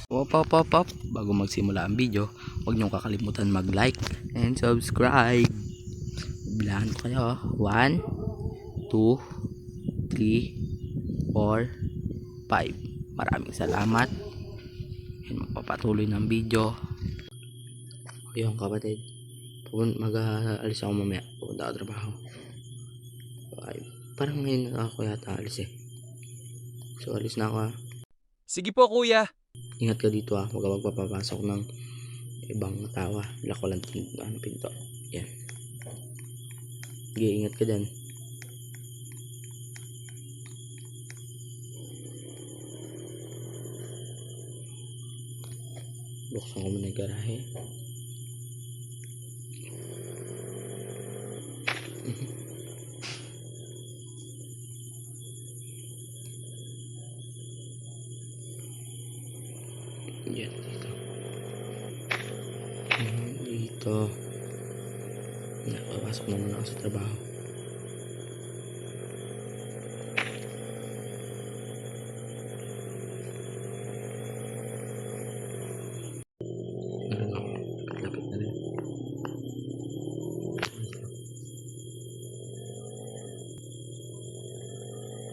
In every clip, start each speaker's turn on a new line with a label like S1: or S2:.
S1: Pop. Bago magsimula ang video, huwag niyong kakalimutan mag-like and subscribe. Bilangan ko kayo. 1, 2, 3, 4, 5. Maraming salamat. And magpapatuloy ng video. Ayun kapatid, mag-aalis ako mamaya. Pupunta ako trabaho. Ay, parang ngayon ako yata alis eh. So alis na ako ha.
S2: Sige po, kuya.
S1: Ingat ka dito ha. Huwag ka magpapapasok ng ibang tawa. Lock ko lang pinto. Yan. Sige, ingat ka dyan. Buksan ko muna yung garahe. Yan, dito. Dito. Papasok na muna ako sa trabaho. Lapit na rin.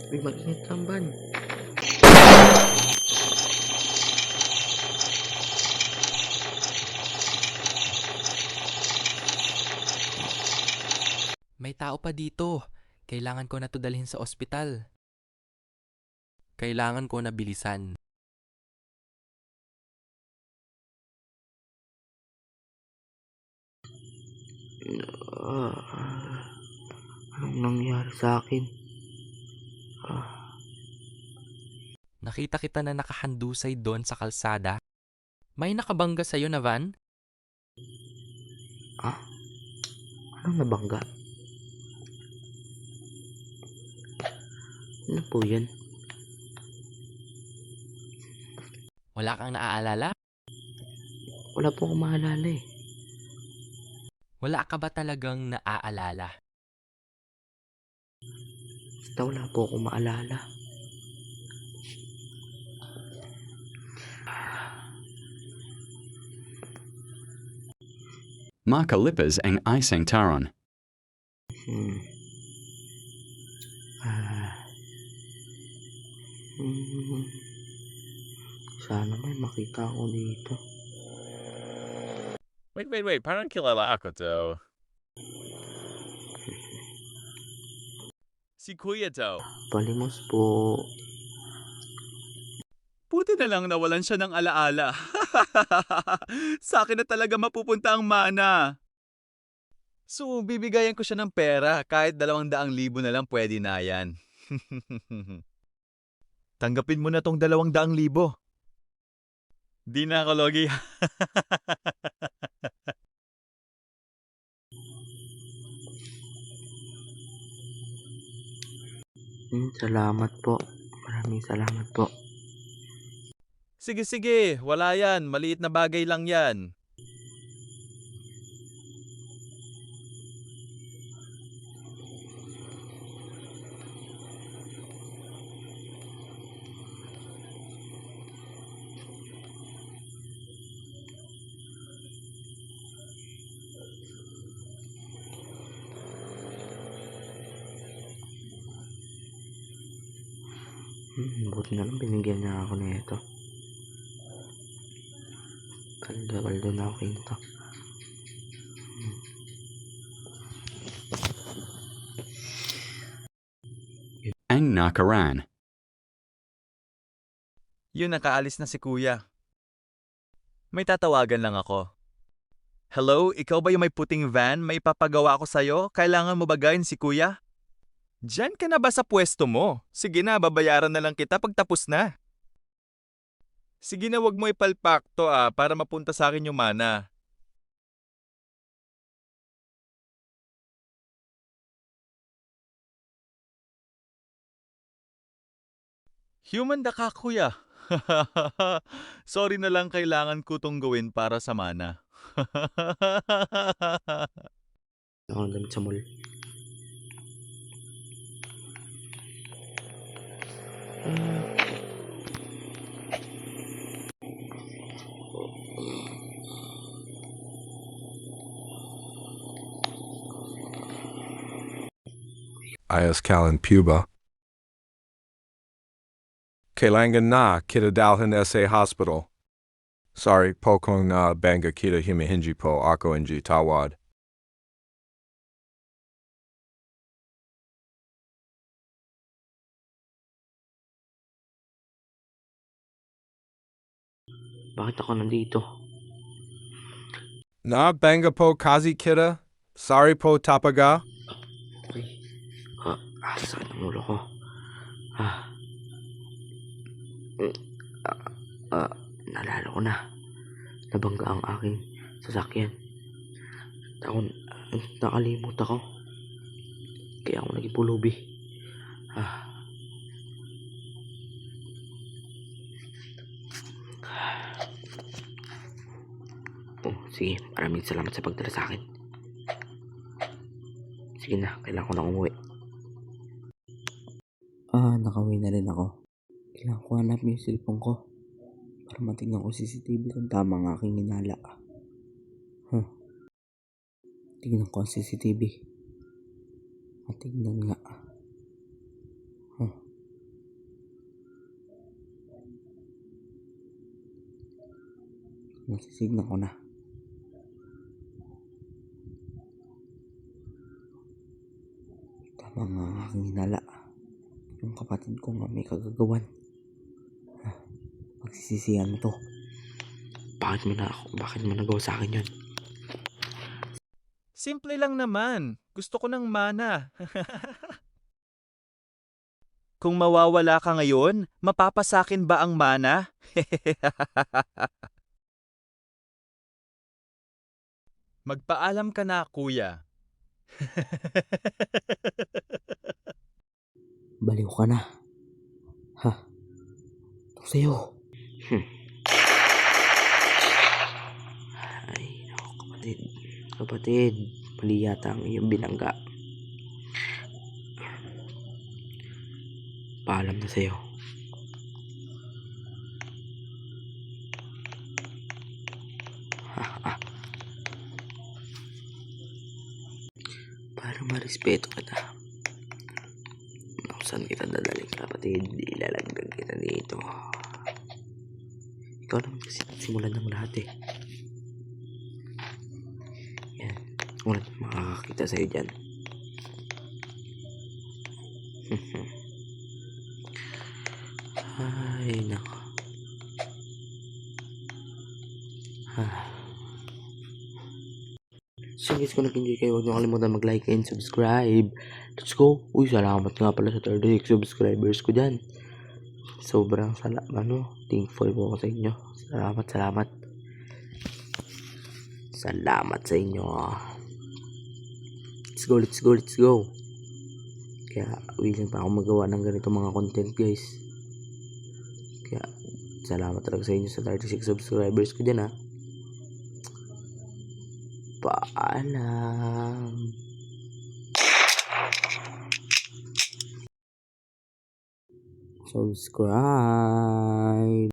S1: Uy, mag-ingat tamban.
S2: May tao pa dito. Kailangan ko na to dalhin sa ospital. Kailangan ko na bilisan.
S1: Anong nangyari sa akin?
S2: Nakita kita na nakahandusay doon sa kalsada. May nakabangga sa'yo na van?
S1: Anong nabangga? Ano po yan?
S2: Wala kang naaalala?
S1: Wala po akong maalala eh.
S2: Wala ka ba talagang naaalala?
S1: Basta wala po akong maalala.
S3: Markalippas ang isang taron.
S1: Sana may makita ako dito.
S4: Wait. Parang kilala ako to. Si Kuya to.
S1: Palimos po.
S4: Buti na lang nawalan siya ng alaala. Sa akin na talaga mapupunta ang mana. So, bibigayan ko siya ng pera. Kahit 200,000 na lang pwede na yan. Tanggapin mo na tong 200,000. Di na ako, Logi.
S1: Salamat po. Maraming salamat po.
S4: Sige. Wala yan. Maliit na bagay lang yan.
S1: Buti na lang binigyan niya ako nito. Kaldo na ako kinto.
S3: Ang nakaran.
S4: Yun, nakaalis na si Kuya. May tatawagan lang ako. Hello, ikaw ba yung may puting van? May papagawa ko sa'yo? Kailangan mo bagayin si Kuya? Diyan ka na ba sa pwesto mo? Sige na, babayaran na lang kita pag tapos na. Sige na, wag mo ipalpak to para mapunta sa akin yung mana. Human da ka, Kuya. Sorry na lang, kailangan ko tong gawin para sa mana.
S1: Ako ang damit sa mall.
S5: IS Callan Puba. Kailangan na kita dalhin sa hospital. Sorry, po kung banga kita humihingi po ako NG tawad.
S1: Bakit ako nandito?
S5: Na banga po kazi kita? Sorry po tapaga?
S1: Okay. Sakit ang ulo ko. Naalala ko na. Nabangga ang aking sasakyan. Nakalimut ako. Kaya ako naging pulubi. Sige, maraming salamat sa pagdala sa akin. Sige na, kailangan ko na umuwi. Nakauwi na rin ako. Kailangan ko hanap yung cellphone ko para matignan ko CCTV kung tama ang aking hinala. Tignan ko ang CCTV. Matignan nga. Nasisignan ko na. Tama nga ang aking hinala. Yung kapatid ko nga may kagagawan. Magsisisihan mo to. Bakit mo nagawa sa akin yun?
S4: Simple lang naman. Gusto ko ng mana. Kung mawawala ka ngayon, mapapasakin ba ang mana? Magpaalam ka na, kuya.
S1: Baliw ka na. Ito sa'yo. Ay, naku, kapatid. Kapatid, mali yata ang iyong binangga. Paalam na sa'yo. Para marespeto kita. Saan kita dadaling, kapatid? Ilalagdag kita dito. Ikaw naman kasi simulan ng lahat eh. Yan. Walang makakakita sa'yo dyan. Ay, nako. So guys, kung nag-enjoy kayo, huwag niyo kalimutan mag-like and subscribe. Let's go. Uy, salamat nga pala sa 36 subscribers ko dyan. Sobrang thankful po ako sa inyo. Salamat. Salamat sa inyo. Let's go. Kaya, willing pa ako magawa ng ganito mga content, guys. Kaya, salamat talaga sa inyo sa 36 subscribers ko dyan, ha. Paalam. Subscribe.